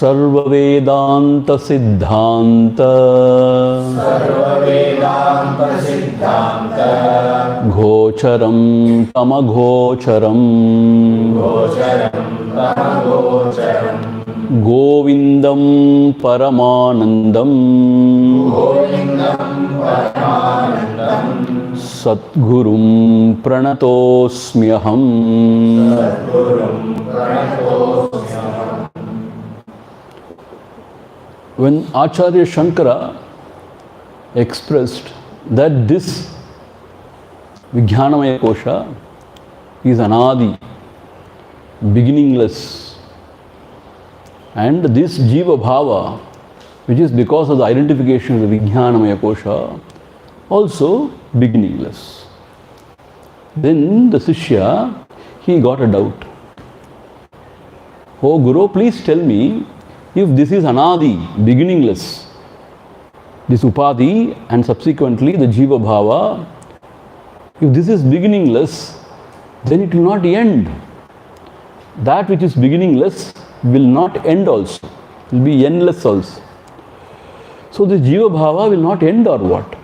Sarva Vedanta Siddhanta Gocharam Tamagocharam Govindam Paramanandam Satgurum Pranatosmyaham. When Acharya Shankara expressed that this Vijnanamaya Kosha is anadi, beginningless, and this Jiva Bhava, which is because of the identification of the Vijnanamaya Kosha, also beginningless. Then the Sishya, he got a doubt. Oh Guru, please tell me, if this is anadi, beginningless, this upadhi and subsequently the jiva bhava, if this is beginningless, then it will not end. That which is beginningless will not end also, will be endless also. So the jiva bhava will not end or what?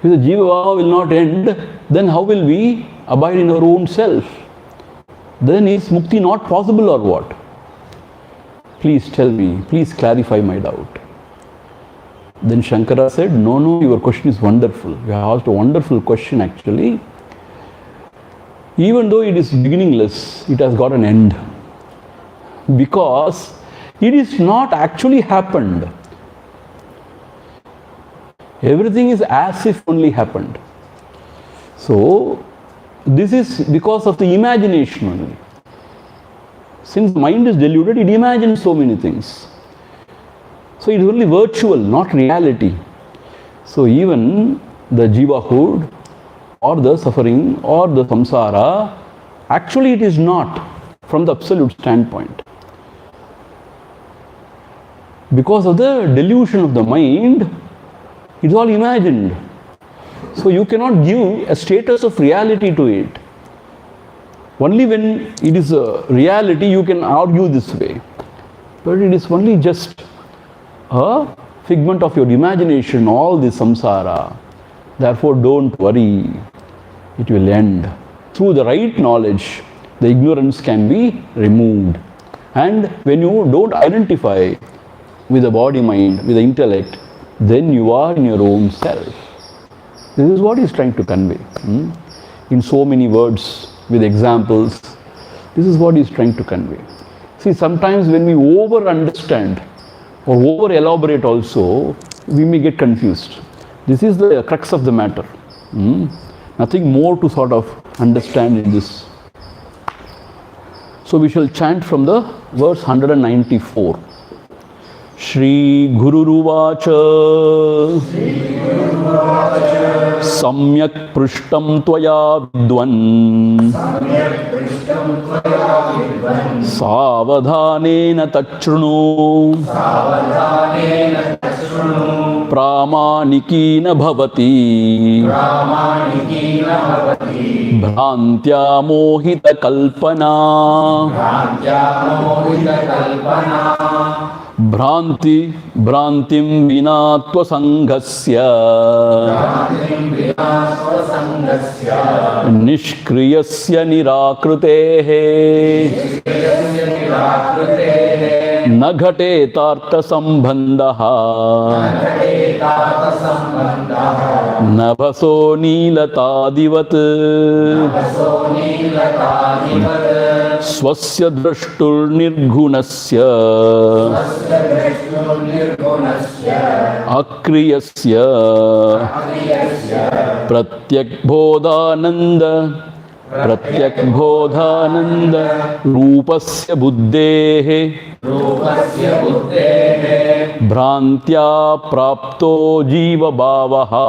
If the jiva bhava will not end, then how will we abide in our own self? Then is mukti not possible or what? Please tell me, please clarify my doubt. Then Shankara said, no, your question is wonderful. You have asked a wonderful question actually. Even though it is beginningless, it has got an end. Because it is not actually happened. Everything is as if only happened. So, this is because of the imagination only. Since mind is deluded, it imagines so many things. So it is only virtual, not reality. So even the jivahood or the suffering or the samsara, actually it is not from the absolute standpoint. Because of the delusion of the mind, it is all imagined. So you cannot give a status of reality to it. Only when it is a reality you can argue this way. But it is only just a figment of your imagination, all this samsara. Therefore don't worry, it will end. Through the right knowledge, the ignorance can be removed. And when you don't identify with the body mind, with the intellect, then you are in your own self. This is what he is trying to convey. In so many words, with examples, this is what he is trying to convey. See, sometimes when we over-understand or over-elaborate also, we may get confused. This is the crux of the matter. Nothing more to sort of understand in this. So we shall chant from the verse 194. Shri Guru Ruvacha Samyak Prishtam Tvaya Vidwan Savadhanena Tachrunu Pramanikina Bhavati Bhrantya Mohita Kalpana Bhrantim Vinatva Sanghasya Nishkriyasya Nirakrutehe Naghate Tartha Sambandhaha Nabhaso Nilatadivat Swasya Drashtur Nirgunasya Akriyasya Pratyak Bodhananda Rupasya Buddhehe Bhrantya Prapto Jiva Bhavaha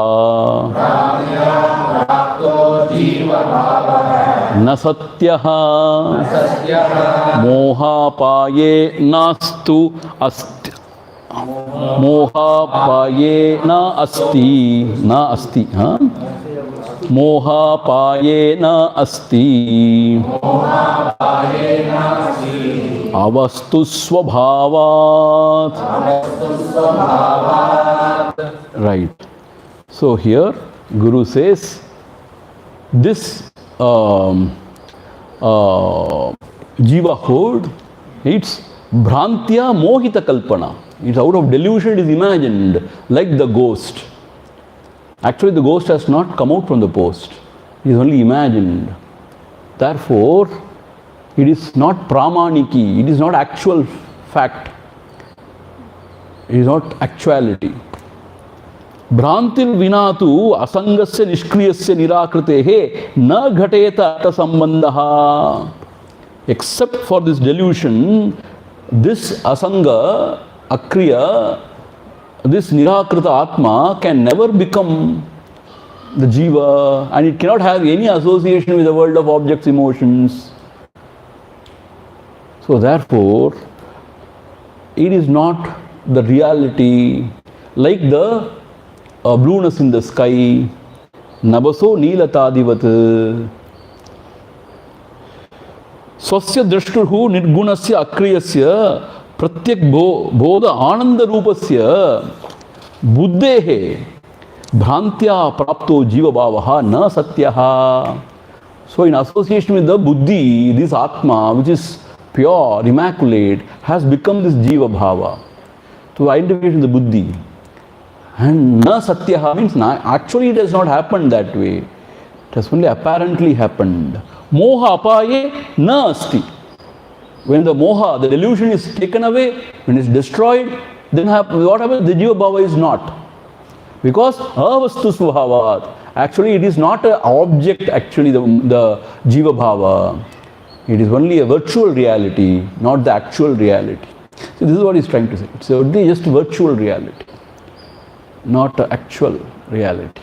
Nasatyaha Mohapaye Nastu Asti Mohapaye na asti Mohapaye na asti avastu swabhavat. Right. So here Guru says this jivahood, it's bhrantya mohita kalpana. It's out of delusion, it is imagined like the ghost. Actually the ghost has not come out from the post. It is only imagined. Therefore, it is not pramaniki, it is not actual fact. It is not actuality. Bhrantir vinatu asangasya nishkriyasya nirakritehe na ghateta atta sambandha. Except for this delusion, this asanga, akriya, this nirakrita atma can never become the jiva, and it cannot have any association with the world of objects, emotions. So therefore, it is not the reality like the blueness in the sky. Nabaso neelatadivat. Swasya drashturhu nirgunasya akriyasya pratyak bodha ananda rupasya buddhehe bhrantya prapto jiva bhavaha na satyaha. So in association with the buddhi, this atma which is pure, immaculate, has become this jiva bhava. To identification with the buddhi. And na satyaha means actually it has not happened that way. It has only apparently happened. Moha apaye na asti. When the moha, the delusion is taken away, when it is destroyed, then what happens? The jiva bhava is not. Because avastu svabhavat. Actually it is not an object, actually the jiva bhava. It is only a virtual reality, not the actual reality. So this is what he is trying to say. It's only just virtual reality, not actual reality.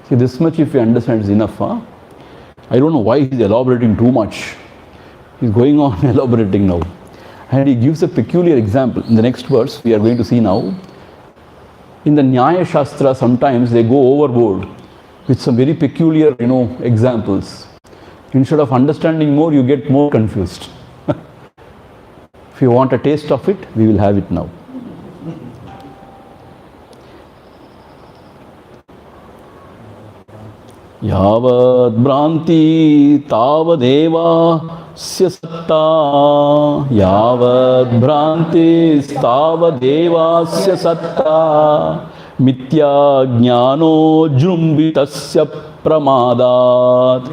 See, this much if you understand is enough. Huh? I don't know why he is elaborating too much. He is going on elaborating now. And he gives a peculiar example. In the next verse, we are going to see now. In the Nyaya Shastra, sometimes they go overboard with some very peculiar, examples. Instead of understanding more, you get more confused. If you want a taste of it, we will have it now. Yavad Bhranti Tavadeva Sya Satta. Yavad Bhranti Tavadeva Sya Satta. Mithya Jnano Jrumbitasya Pramadat.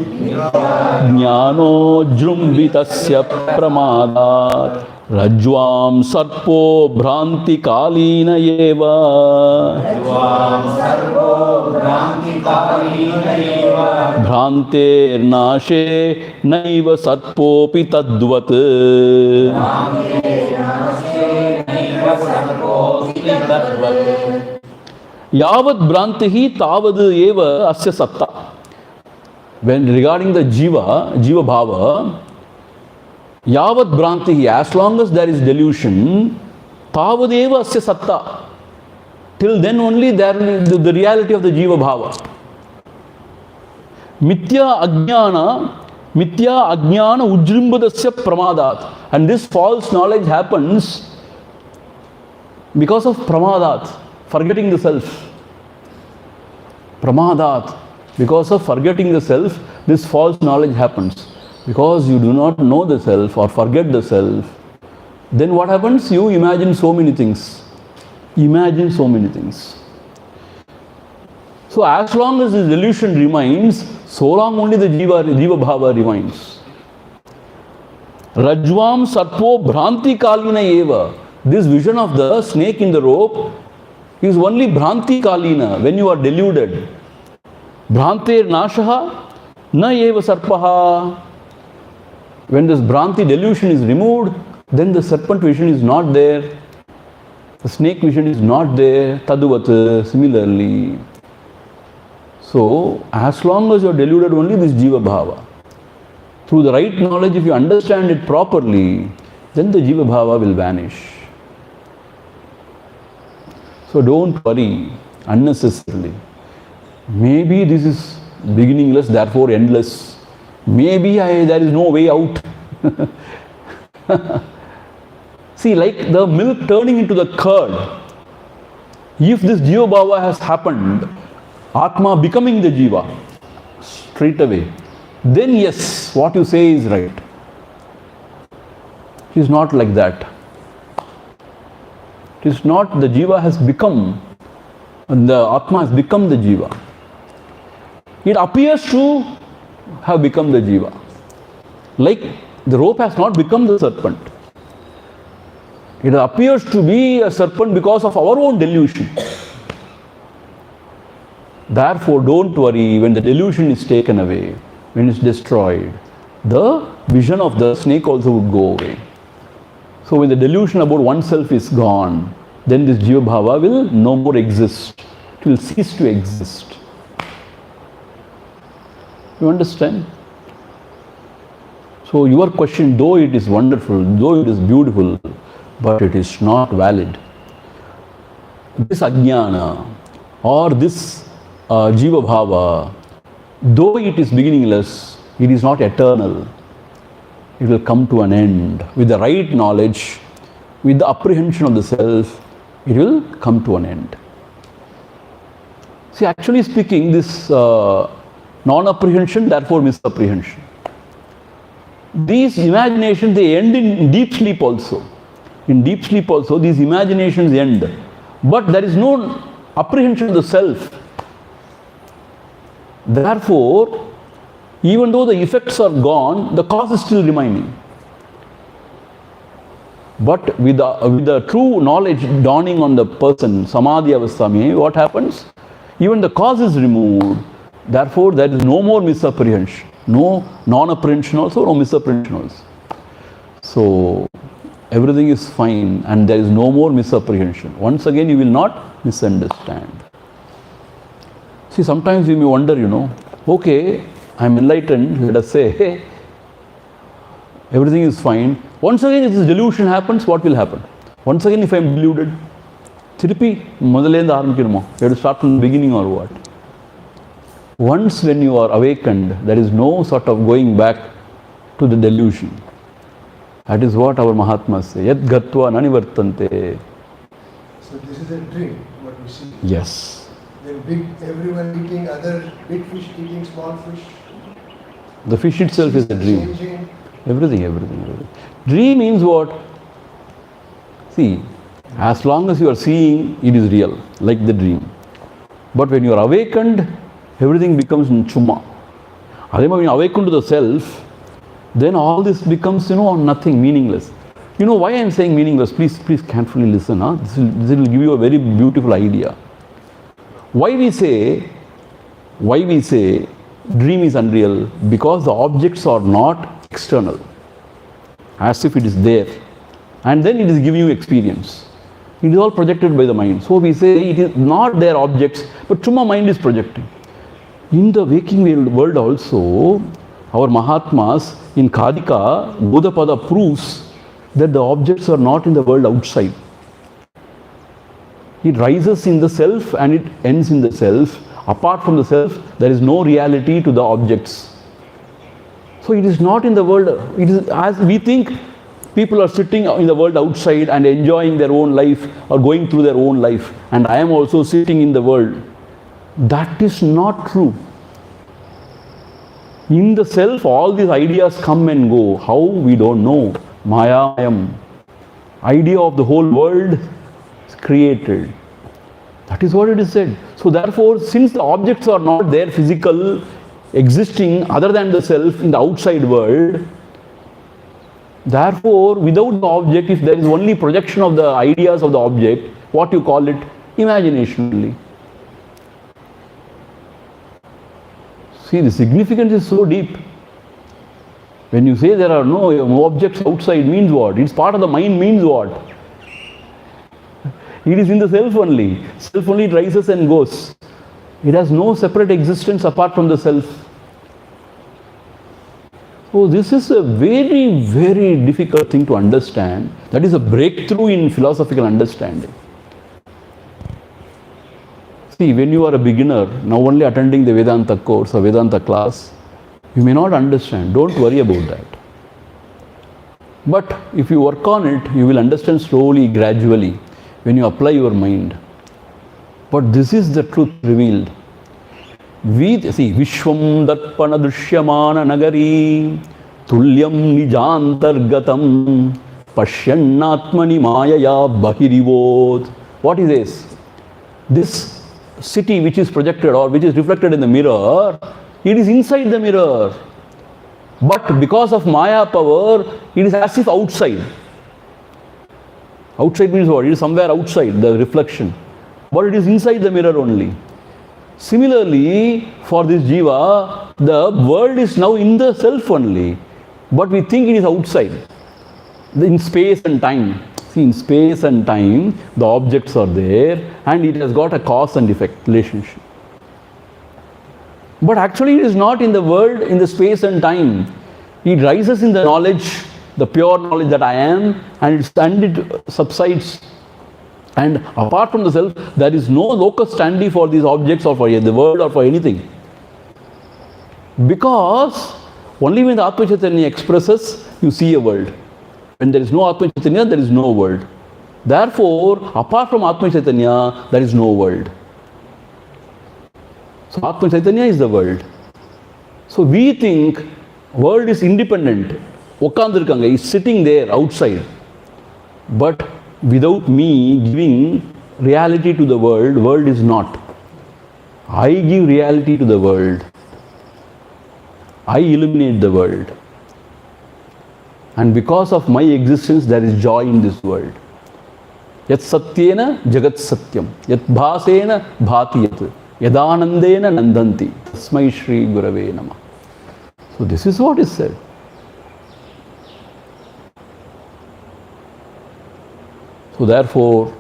Jnano Jrumbitasya Pramadat. Rajvam Sarpo Bhranti Kalina Yeva. Bhranter Nashe Naiva Sarpopi Tadvat. Yavad Bhrantihi Tavad Eva Asya Satta. When regarding the jiva bhava, Yavad Bhrantihi, as long as there is delusion, Tavad Eva Asya Satta. Till then only there will be the reality of the jiva bhava. Mithya Ajnana Ujrimbadasya Pramadat. And this false knowledge happens because of Pramadat, forgetting the self. Pramadat. Because of forgetting the self, this false knowledge happens. Because you do not know the self or forget the self, then what happens? You imagine so many things. Imagine so many things. So as long as this delusion remains, so long only the jiva bhava remains. Rajvam Sarpo Bhranti Kalina Eva. This vision of the snake in the rope is only Bhranti Kalina, when you are deluded. Bhranter Nashaha Na Eva Sarpaha. When this Bhranti delusion is removed, then the serpent vision is not there. The snake vision is not there. Taduvat, similarly. So, as long as you are deluded, only this jiva bhava. Through the right knowledge, if you understand it properly, then the jiva bhava will vanish. So don't worry unnecessarily. Maybe this is beginningless, therefore endless. Maybe there is no way out. See, like the milk turning into the curd, if this Jiva Bhava has happened, Atma becoming the Jiva straight away, then yes, what you say is right. It is not like that. It is not the Jiva has become, the Atma has become the Jiva. It appears to have become the Jiva. Like the rope has not become the serpent. It appears to be a serpent because of our own delusion. Therefore, don't worry, when the delusion is taken away, when it's destroyed, the vision of the snake also would go away. So when the delusion about oneself is gone, then this Jiva Bhava will no more exist. It will cease to exist. You understand? So your question, though it is wonderful, though it is beautiful, but it is not valid. This ajnana or this Jiva Bhava, though it is beginningless, it is not eternal. It will come to an end. With the right knowledge, with the apprehension of the self, it will come to an end. See, actually speaking, this non-apprehension, therefore misapprehension. These imaginations, they end in deep sleep also. In deep sleep also, these imaginations end. But there is no apprehension of the self. Therefore, even though the effects are gone, the cause is still remaining. But with the true knowledge dawning on the person, samadhi avastami, what happens? Even the cause is removed. Therefore, there is no more misapprehension. No non-apprehension also, no misapprehension also. So, everything is fine and there is no more misapprehension. Once again, you will not misunderstand. See, sometimes you may wonder, okay, I am enlightened, let us say, hey, everything is fine. Once again, if this delusion happens, what will happen? Once again, if I am deluded, Thirupi, Madalenda Armikirmo, you have to start from the beginning or what? Once when you are awakened, there is no sort of going back to the delusion. That is what our Mahatmas say. Yad gatva nanivartante. So this is a dream, what we see. Yes. Then everyone eating other big fish, eating small fish. The fish itself is a dream. Changing. Everything. Dream means what? See, as long as you are seeing, it is real, like the dream. But when you are awakened, everything becomes chumma. When you awaken to the self, then all this becomes, nothing, meaningless. You know why I am saying meaningless? Please carefully listen. This will give you a very beautiful idea. Why we say dream is unreal? Because the objects are not external, as if it is there, and then it is giving you experience. It is all projected by the mind. So we say it is not their objects, but chumma mind is projecting. In the waking world also, our Mahatmas in Kadika, Buddhapada proves that the objects are not in the world outside. It rises in the self and it ends in the self. Apart from the self, there is no reality to the objects. So it is not in the world. It is as we think people are sitting in the world outside and enjoying their own life or going through their own life. And I am also sitting in the world. That is not true. In the self, all these ideas come and go. How? We don't know. Mayayam. Idea of the whole world is created. That is what it is said. So therefore, since the objects are not there physical, existing other than the self in the outside world, therefore, without the object, if there is only projection of the ideas of the object, what you call it? Imagination only. See, the significance is so deep. When you say there are no objects outside means what? It's part of the mind means what? It is in the self only. Self only rises and goes. It has no separate existence apart from the self. So this is a very, very difficult thing to understand. That is a breakthrough in philosophical understanding. See, when you are a beginner, now only attending the Vedanta course or Vedanta class, you may not understand. Don't worry about that. But if you work on it, you will understand slowly, gradually, when you apply your mind. But this is the truth revealed. See, Vishwam Darpana Drishyamana Nagari Tulyam Nijantargatam Pashyannatmani Mayaya Bahirivod. What is this? This city which is projected or which is reflected in the mirror, it is inside the mirror. But because of Maya power, it is as if outside. Outside means what? It is somewhere outside the reflection. But it is inside the mirror only. Similarly, for this jiva, the world is now in the self only. But we think it is outside. In space and time. See, in space and time, the objects are there and it has got a cause and effect relationship. But actually it is not in the world, in the space and time. It rises in the knowledge, the pure knowledge that I am, and it subsides. And apart from the self, there is no locus standi for these objects or for the world or for anything. Because only when the Atma Chaitanya expresses, you see a world. When there is no Atma Chaitanya, there is no world. Therefore, apart from Atma Chaitanya, there is no world. So Atma Chaitanya is the world. So we think world is independent. Okkandirukanga is sitting there outside. But without me giving reality to the world is not. I give reality to the world. I illuminate the world. And because of my existence, there is joy in this world. Yat satyena jagat satyam. Yat bhasena bhati yat. Yadanandena nandanti. Tasmai Shri Gurave Namah. So this is what is said. So therefore,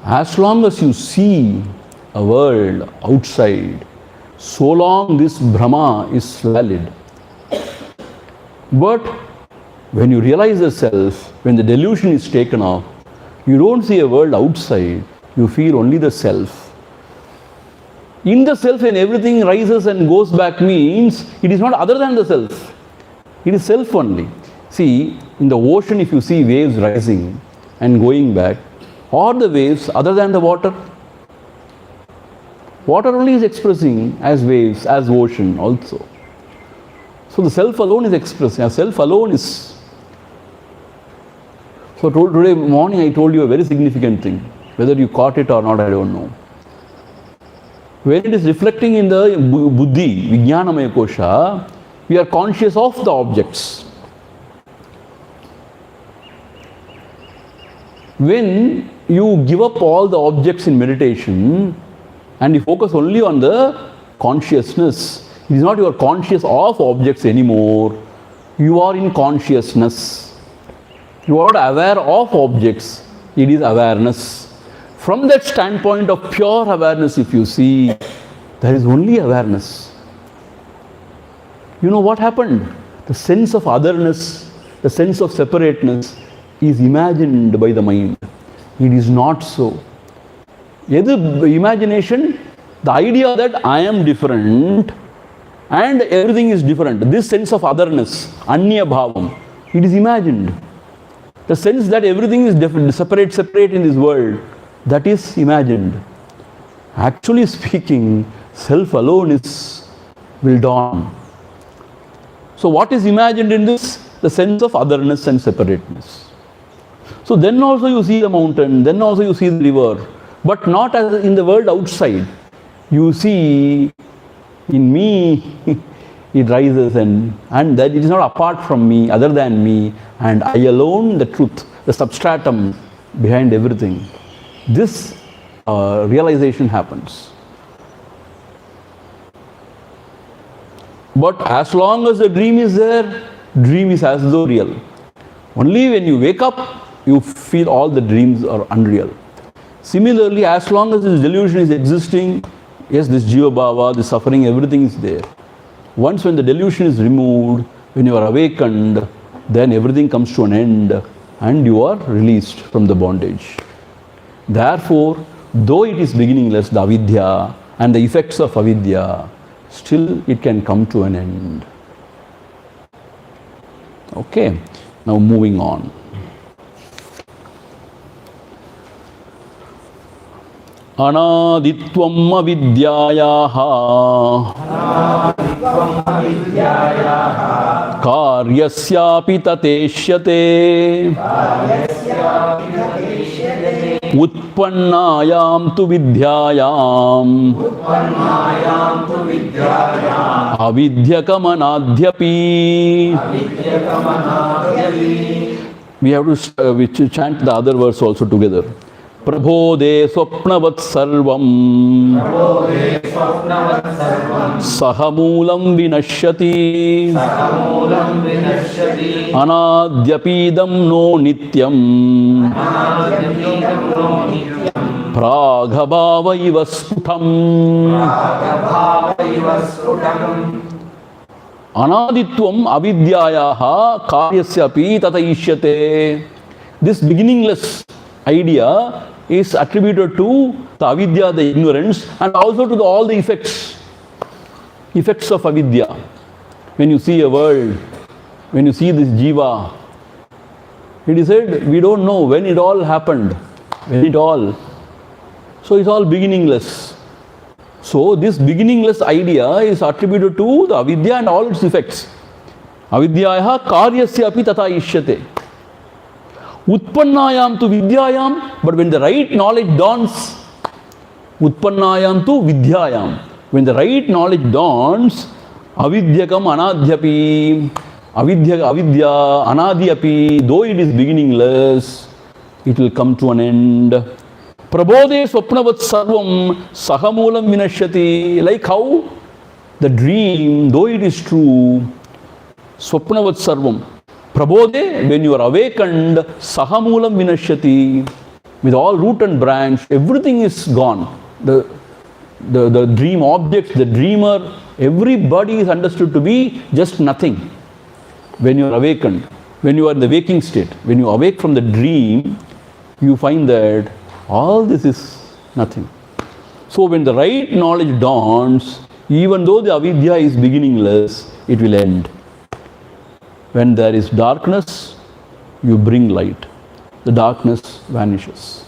as long as you see a world outside, so long this Brahma is valid. But when you realize the self, when the delusion is taken off, you don't see a world outside, you feel only the self. In the self, when everything rises and goes back means, it is not other than the self. It is self only. See, in the ocean if you see waves rising and going back, are the waves other than the water? Water only is expressing as waves, as ocean also. So the self alone is expressing, self alone is. So today morning I told you a very significant thing. Whether you caught it or not, I don't know. When it is reflecting in the buddhi, vijnanamaya kosha, we are conscious of the objects. When you give up all the objects in meditation and you focus only on the consciousness, it is not you are conscious of objects anymore. You are in consciousness. You are not aware of objects. It is awareness. From that standpoint of pure awareness, if you see, there is only awareness. You know what happened? The sense of otherness, the sense of separateness is imagined by the mind. It is not so. Imagination, the idea that I am different and everything is different. This sense of otherness, anya bhavam, it is imagined. The sense that everything is different, separate in this world, that is imagined. Actually speaking, self alone will dawn. So what is imagined in this? The sense of otherness and separateness. So then also you see the mountain, then also you see the river, but not as in the world outside. You see in me it rises and that it is not apart from me, other than me, and I alone the truth, the substratum behind everything. This realization happens. But as long as the dream is there, dream is as though real. Only when you wake up, you feel all the dreams are unreal. Similarly, as long as this delusion is existing, yes, this jiva bhava, this suffering, everything is there. Once when the delusion is removed, when you are awakened, then everything comes to an end and you are released from the bondage. Therefore, though it is beginningless, the avidya and the effects of avidya, still it can come to an end. Okay. Now moving on. Anaditvam avidyayaha karyasyapi tateshyate utpannayam tu vidyayam avidyakamanadhyapi. We have to chant the other verse also together. Prabodhe swapnavat sarvam sahamulam vinashyati anadyapidam no nityam praghabhava iva sputam. Anaditvam avidyayaha karyasyapi tatayishyate. This beginningless idea is attributed to the avidya, the ignorance, and also to all the effects of avidya. When you see a world, when you see this jiva, it is said we don't know when it all happened, so it's all beginningless. So this beginningless idea is attributed to the avidya and all its effects. Avidyayaha karyasyapi tata ishyate. Utpannayam tu vidyayam, but when the right knowledge dawns, utpannayam tu vidyayam, when the right knowledge dawns, avidyakam anadhyapi, avidya anadhyapi, though it is beginningless, it will come to an end. Prabodhe swapnavat sarvam sahamulam vinashyati. Like how the dream, though it is true, swapnavat sarvam. Prabodhe, when you are awakened, sahamulam vinashyati, with all root and branch, everything is gone. The dream objects, the dreamer, everybody is understood to be just nothing. When you are awakened, when you are in the waking state, when you awake from the dream, you find that all this is nothing. So when the right knowledge dawns, even though the avidya is beginningless, it will end. When there is darkness, you bring light. The darkness vanishes.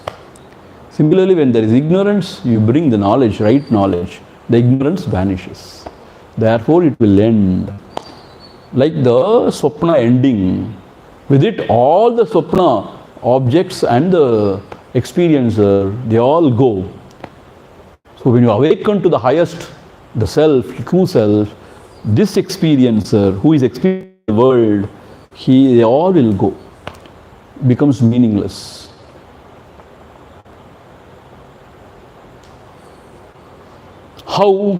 Similarly, when there is ignorance, you bring the knowledge, right knowledge. The ignorance vanishes. Therefore, it will end. Like the swapna ending. With it, all the swapna objects and the experiencer, they all go. So when you awaken to the highest, the self, true self, this experiencer who is experiencing the world, they all will go. Becomes meaningless. How?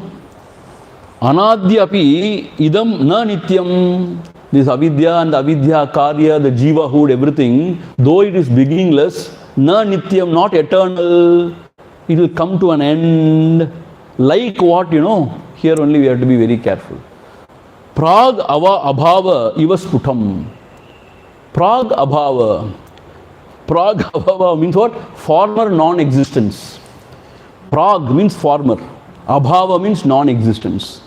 Anadhyapi idam na nityam. This avidya and avidya, karya, the jivahood, everything, though it is beginningless, na nityam, not eternal, it will come to an end. Like what, here only we have to be very careful. Prag ava abhava iva sputam. Prag abhava. Prag abhava means what? Former non-existence. Prag means former. Abhava means non-existence.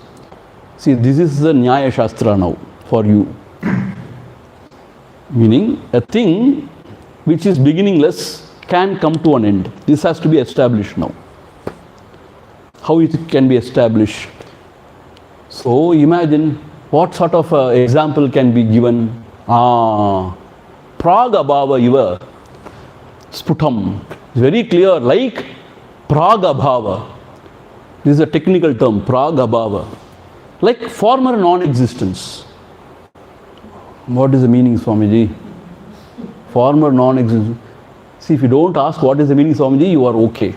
See, this is the Nyaya Shastra now for you. Meaning, a thing which is beginningless can come to an end. This has to be established now. How it can be established? So, imagine what sort of example can be given. Prag abhava iva sputam. It's very clear, like prag abhava. This is a technical term, prag abhava. Like former non-existence. What is the meaning, Swamiji? Former non-existence. See, if you don't ask what is the meaning, Swamiji, you are okay.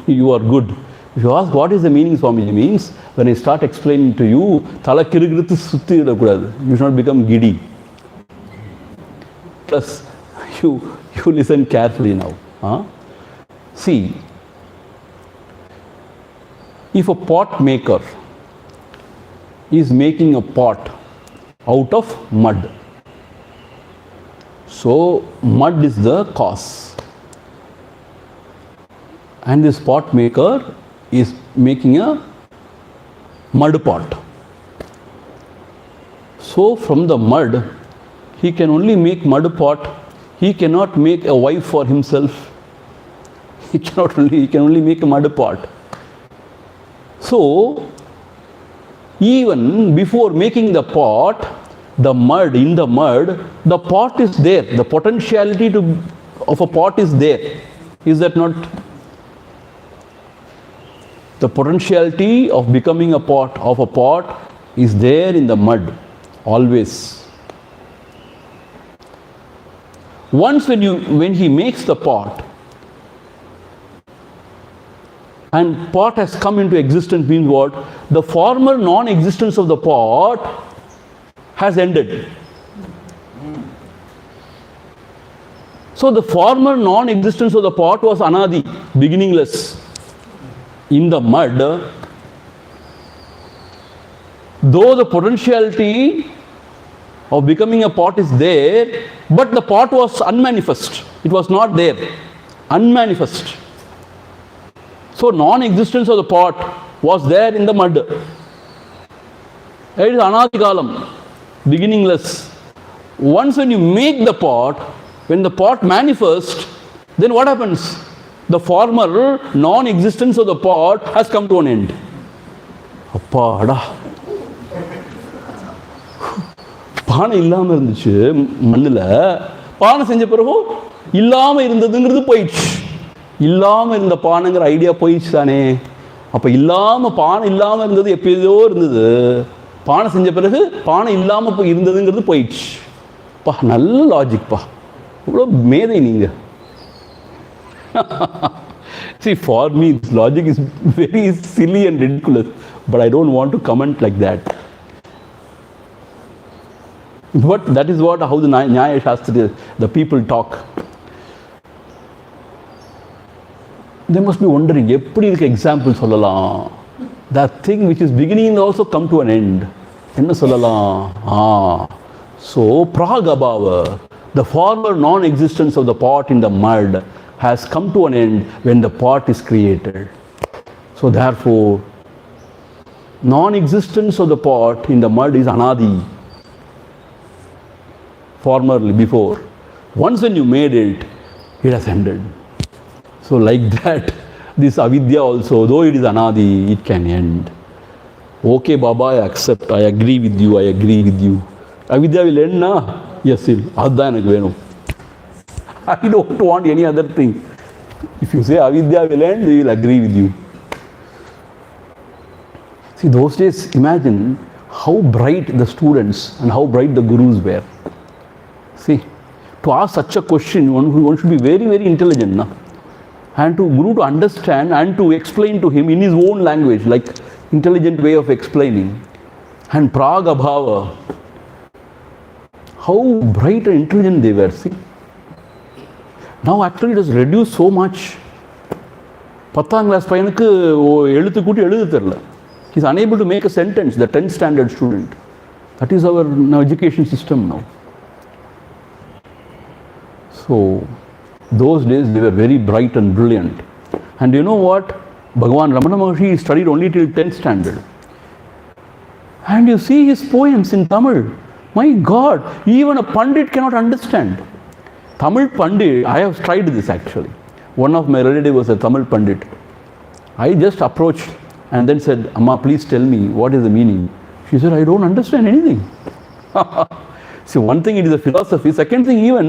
You are good. If you ask what is the meaning, Swamiji, means when I start explaining to you, you should not become giddy. Plus, you listen carefully now. See, if a pot maker is making a pot out of mud, so mud is the cause, and this pot maker is making a mud pot. So from the mud, He can only make mud pot. He cannot make a wife for himself. He can only make a mud pot. So, even before making the pot, the mud, the pot is there. The potentiality of a pot is there. Is that not? The potentiality of becoming a pot is there in the mud, always. Once when he makes the pot, and pot has come into existence, means what? The former non-existence of the pot has ended. So the former non-existence of the pot was anadi, beginningless. In the mud, though the potentiality of becoming a pot is there, but the pot was unmanifest. It was not there. Unmanifest. So non-existence of the pot was there in the mud. It is anadikalam, beginningless. Once when you make the pot, when the pot manifests, then what happens? The former non-existence of the pot has come to an end. Appada. பானை இல்லாமல் இருந்துச்சு மண்ணில், பானை செஞ்ச பிறகு இல்லாமல் இருந்ததுங்கிறது போயிடுச்சு. இல்லாமல் இருந்த பானைங்கிற ஐடியா போயிடுச்சு தானே. அப்போ பானை இல்லாமல் இருந்தது எப்போதோ இருந்தது. பானை செஞ்ச பிறகு பானை இல்லாமல் இருந்ததுங்கிறது போயிடுச்சு. பா, நல்ல லாஜிக்ப்பா, இவ்வளோ மேதை நீங்கள். See, for me, this logic is very silly and ridiculous, but I don't want to comment like that. But that is how the Nyaya Shastra, the people talk. They must be wondering, eppadi irukku example sollalam? That thing which is beginning also come to an end. Enna sollalam? So, pragabhava, the former non-existence of the pot in the mud, has come to an end when the pot is created. So therefore, non-existence of the pot in the mud is anadi. Formerly, before. Once when you made it, it has ended. So like that, this avidya also, though it is anadi, it can end. Okay, Baba, I accept, I agree with you, Avidya will end, na? Yes, it will. I don't want any other thing. If you say avidya will end, we will agree with you. See, those days, imagine how bright the students and how bright the gurus were. See, to ask such a question, one should be very, very intelligent. Na? And to guru to understand and to explain to him in his own language, like intelligent way of explaining. And pragabhava, how bright and intelligent they were. See. Now actually it has reduced so much. 10th class பையனுக்கு எழுத்து கூட்டி எழுத தெரியல. He is unable to make a sentence, the 10th standard student. That is our education system now. So, those days they were very bright and brilliant. And you know what? Bhagavan Ramana Maharshi studied only till 10th standard. And you see his poems in Tamil. My God, even a Pandit cannot understand. Tamil Pandit, I have tried this actually. One of my relatives was a Tamil Pandit. I just approached and then said, Amma, please tell me what is the meaning. She said, I don't understand anything. See, one thing, it is a philosophy. Second thing, even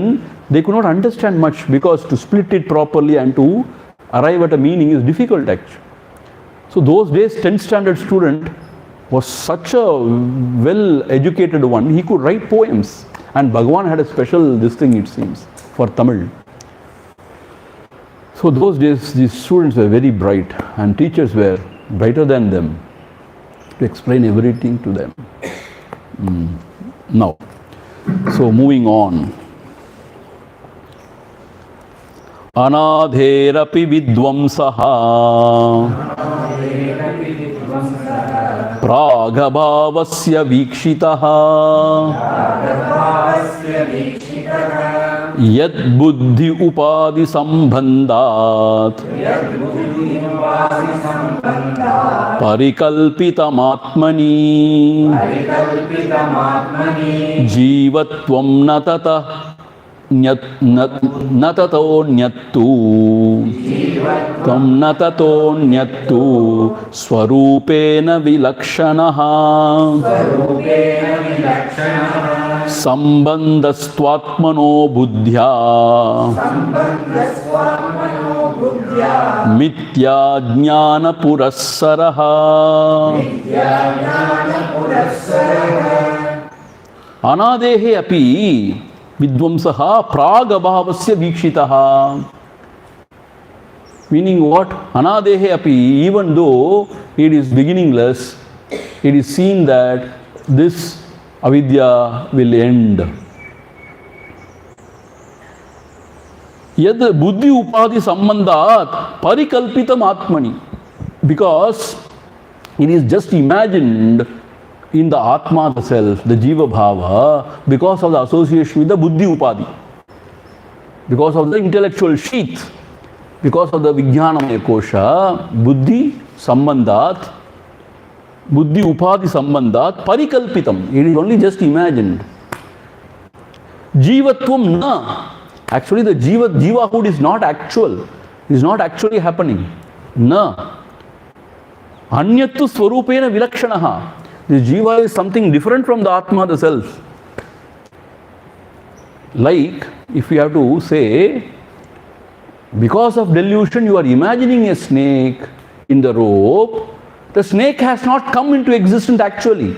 they could not understand much because to split it properly and to arrive at a meaning is difficult actually. So those days, 10th standard student was such a well-educated one, he could write poems. And Bhagavan had a special this thing, it seems, for Tamil. So those days, these students were very bright and teachers were brighter than them to explain everything to them. Now, so moving on. Anadherapi vidvamsaha pragabhavasya vikshitaha yad buddhi upadi sambandhat परिकल्पितमात्मनि जीवत्वं न ततः न ततोऽन्यत्तु त्वं न ततोऽन्यत्तु स्वरूपेण विलक्षणः सम्बन्धस्त्वात्मनो बुद्ध्या मिथ्या ज्ञानपुरस्सरः अनादेः अपि विध्वंसः प्रागभावस्य वीक्षितः. Meaning what? Anadehe api, even though it is beginningless, it is seen that this avidya will end. Yad buddhi upadhi sambandhat parikalpitam atmani, because it is just imagined in the Atma, the self, the Jiva Bhava, because of the association with the Buddhi Upadhi, because of the intellectual sheath, because of the Vijnanamaya Kosha, Buddhi Sambandhat, Buddhi Upadhi Sambandhat, Parikalpitam, it is only just imagined. Jivatvam na, actually the Jivahood is not actual, is not actually happening. Na. Anyattu Swarupena Vilakshanaha. The Jiva is something different from the Atma, the self. Like, if we have to say, because of delusion you are imagining a snake in the rope, the snake has not come into existence actually,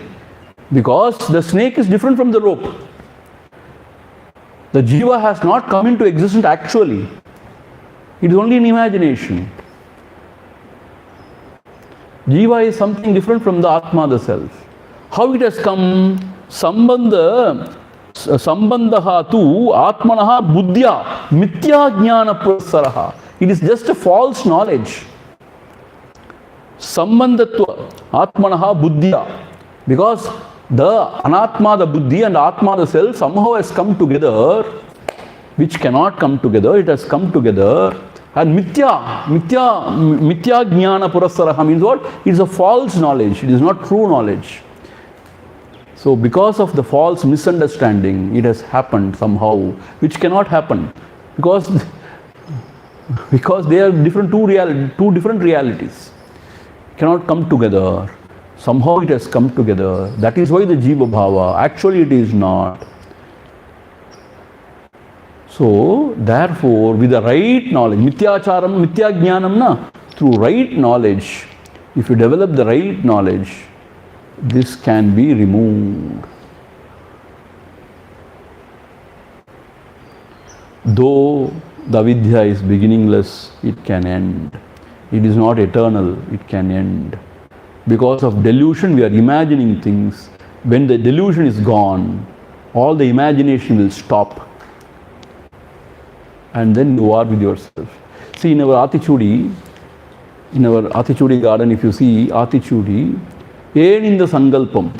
because the snake is different from the rope. The Jiva has not come into existence actually. It is only an imagination. Jiva is something different from the Atma, the self. How it has come? Sambandha tu Atmanaha Buddhya Mithya Jnana Prasaraha. It is just a false knowledge. Sambandhatva Atmanaha Buddhya. Because the Anatma, the Buddhi, and Atma, the self, somehow has come together, which cannot come together, it has come together. And Mithya Jnana Purasaraha means what? It is a false knowledge, it is not true knowledge. So because of the false misunderstanding, it has happened somehow, which cannot happen. Because they are two different realities. Cannot come together. Somehow it has come together. That is why the Jiva Bhava. Actually it is not. So, therefore, with the right knowledge, Mithyacharam, Mithya Jnanam na, through right knowledge, if you develop the right knowledge, this can be removed. Though the Vidya is beginningless, it can end. It is not eternal, it can end. Because of delusion, we are imagining things. When the delusion is gone, all the imagination will stop. And then you are with yourself. See, in our Atichudi garden, if you see Atichudi, Eninda Sangalpam.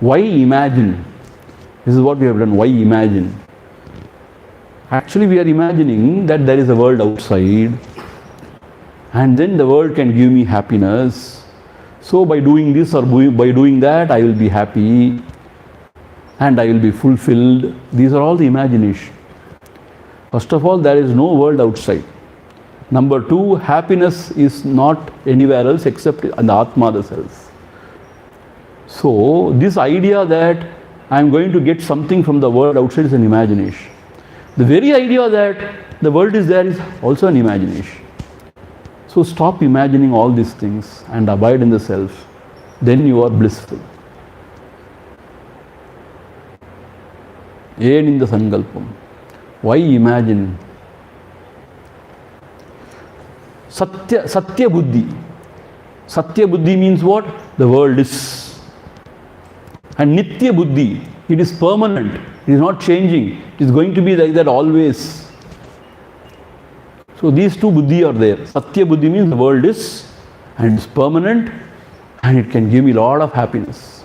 Why imagine? This is what we have done. Why imagine? Actually, we are imagining that there is a world outside, and then the world can give me happiness. So by doing this or by doing that, I will be happy and I will be fulfilled. These are all the imagination. First of all, there is no world outside. Number two, happiness is not anywhere else except in the Atma, the self. So, this idea that I am going to get something from the world outside is an imagination. The very idea that the world is there is also an imagination. So, stop imagining all these things and abide in the self. Then you are blissful. Eninda Sangalpam. Why imagine? Satya Buddhi. Satya Buddhi means what? The world is. And Nitya Buddhi, it is permanent, it is not changing, it is going to be like that always. So these two Buddhi are there. Satya Buddhi means the world is, and it is permanent, and it can give me a lot of happiness.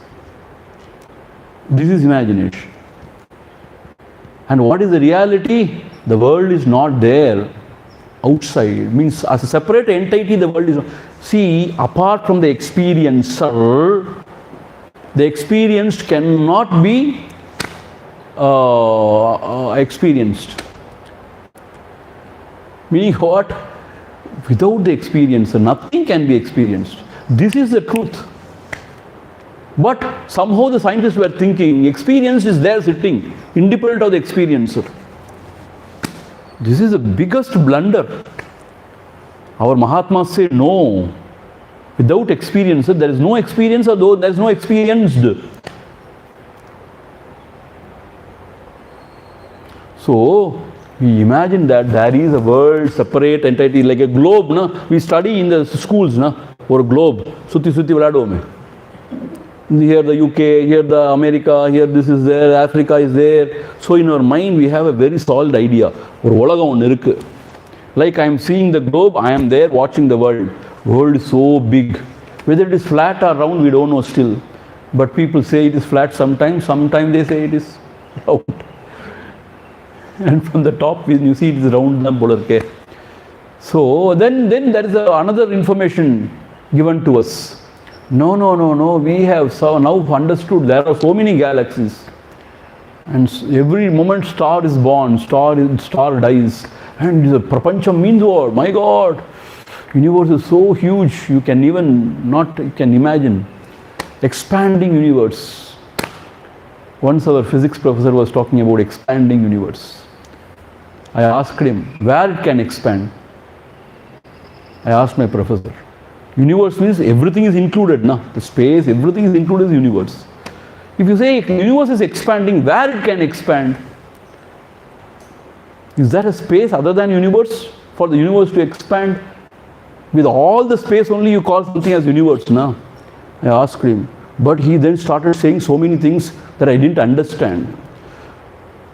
This is imagination. And what is the reality? The world is not there outside. Means as a separate entity, the world is not. See, apart from the experiencer, the experienced cannot be experienced. Meaning what? Without the experiencer, nothing can be experienced. This is the truth. But somehow the scientists were thinking experience is there sitting, independent of the experiencer. This is the biggest blunder. Our Mahatmas say no. Without experiencer, there is no experiencer, though there is no experienced. So, we imagine that there is a world, separate entity, like a globe. Na? We study in the schools, na? Or a globe. Sutti sutti viladome. Here the UK, here the America, here this is there, Africa is there. So in our mind we have a very solid idea. Like I am seeing the globe, I am there watching the world. World is so big. Whether it is flat or round, we don't know still. But people say it is flat sometimes, sometimes they say it is round. And from the top you see it is round. So then there is another information given to us. No. We have now understood there are so many galaxies. And every moment star is born, star dies. And the prapancham means what? My God! Universe is so huge, you can imagine. Expanding universe. Once our physics professor was talking about expanding universe. I asked him, where it can expand? I asked my professor. Universe means everything is included, na? The space, everything is included in the universe. If you say universe is expanding, where it can expand? Is there a space other than universe for the universe to expand? With all the space only you call something as universe, na? I asked him. But he then started saying so many things that I didn't understand.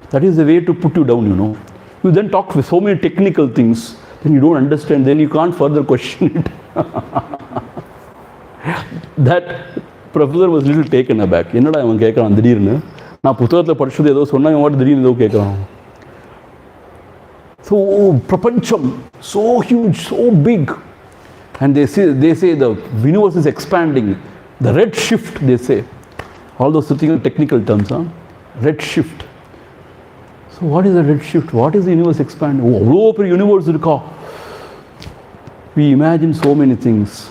That is the way to put you down, you know. You then talk with so many technical things, then you don't understand, then you can't further question it. That professor was a little taken aback. என்னடா அவன் கேட்கறான் திடீர்னு நான் புத்தகத்தில் படிச்சது ஏதோ சொன்னா இவன் திடீர்னு ஏதோ கேட்கறான். So prapancham, so huge, so big, and they say the universe is expanding. The red shift, they say. All those technical terms, huh? Red shift. So what is the red shift? What is the universe expanding? Oh, universe irukka. We imagine so many things.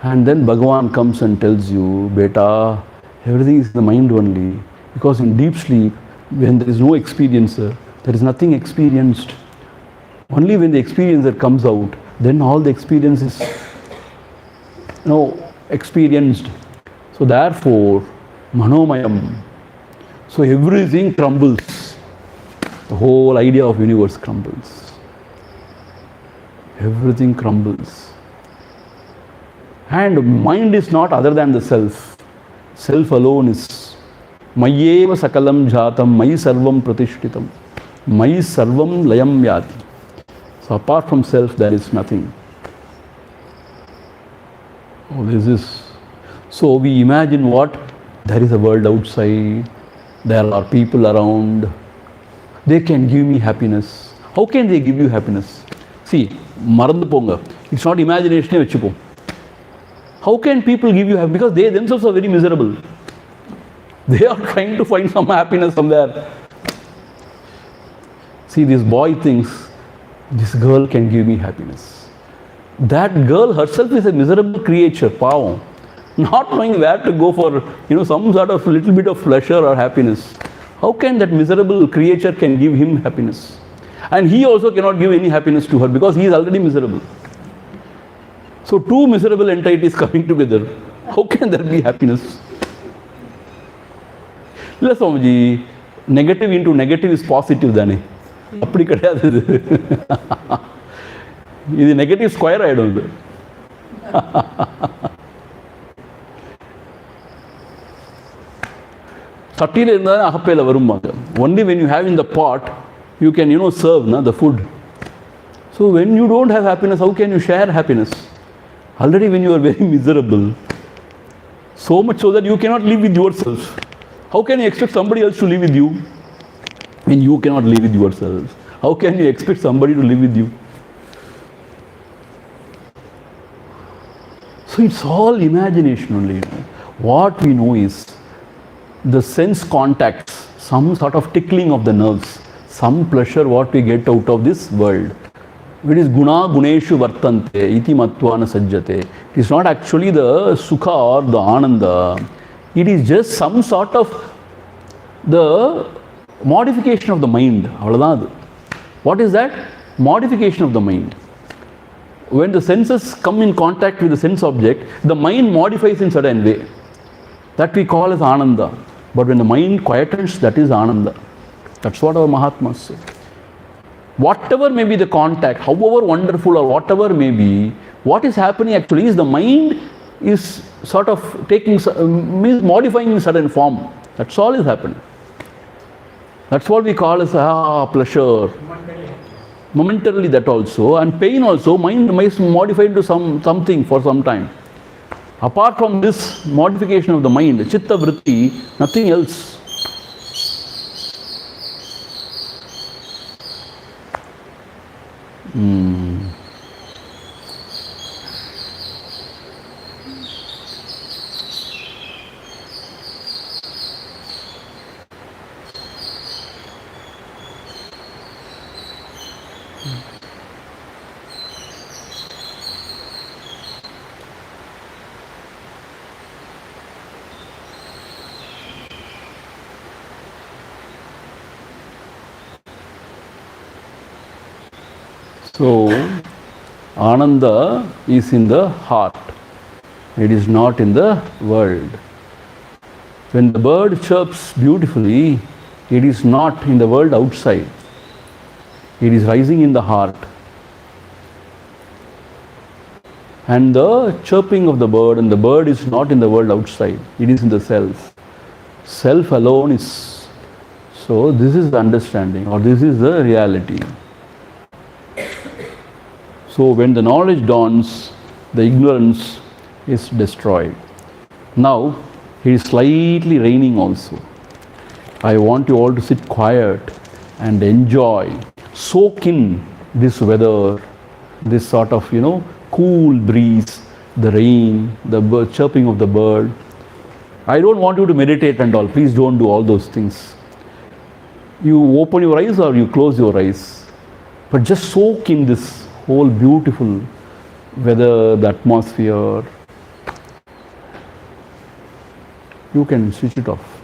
And then Bhagavan comes and tells you, Beta, everything is in the mind only. Because in deep sleep, when there is no experiencer, there is nothing experienced. Only when the experiencer comes out, then all the experience is experienced. So therefore, Manomayam. So everything crumbles. The whole idea of universe crumbles. Everything crumbles. And mind is not other than the self. Self alone is Mayeva Sakalam Jatam, Mayi Sarvam Pratishtitam, Mayi Sarvam Layam Yati. So apart from self, there is nothing. Oh, this is. So we imagine what? There is a world outside, there are people around, they can give me happiness. How can they give you happiness? See, marandu ponga. It's not imagination vechupom. How can people give you happiness? Because they themselves are very miserable. They are trying to find some happiness somewhere. See, this boy thinks, this girl can give me happiness. That girl herself is a miserable creature, pavam. Not knowing where to go for, some sort of little bit of pleasure or happiness. How can that miserable creature can give him happiness? And he also cannot give any happiness to her because he is already miserable. So two miserable entities coming together, how can there be happiness? Illa Swamiji, negative into negative is positive தானே? அப்படி கிடையாது இது. இது negative square ஆயிடும் இது. சட்டியில் இருந்தால் அகப்பையில் வரும்பாங்க. Only when you have in the pot, you can serve the food. So when you don't have happiness, how can you share happiness? Already when you are very miserable, so much so that you cannot live with yourself. How can you expect somebody else to live with you when you cannot live with yourself? How can you expect somebody to live with you? So it's all imagination only. What we know is the sense contacts, some sort of tickling of the nerves, some pleasure what we get out of this world. It is guna guneshu vartante iti matvana sajjate. It is not actually the sukha or the ananda. It is just some sort of the modification of the mind. What is that? Modification of the mind. When the senses come in contact with the sense object, the mind modifies in certain way. That we call as ananda. But when the mind quietens, that is ananda. That's what our Mahatmas say. Whatever may be the contact, however wonderful or whatever may be, what is happening actually is the mind is sort of modifying in certain form. That's all is happening. That's what we call as pleasure. Momentarily that also, and pain also, mind might modify into something for some time. Apart from this modification of the mind, chitta vritti, nothing else. So, Ananda is in the heart. It is not in the world. When the bird chirps beautifully, it is not in the world outside. It is rising in the heart. And the chirping of the bird, and the bird is not in the world outside. It is in the self. Self alone is. So, this is the understanding, or this is the reality. So when the knowledge dawns, the ignorance is destroyed. Now, it is slightly raining also. I want you all to sit quiet and enjoy, soak in this weather, this sort of, cool breeze, the rain, the chirping of the bird. I don't want you to meditate and all. Please don't do all those things. You open your eyes or you close your eyes. But just soak in this whole beautiful weather, the atmosphere. You can switch it off.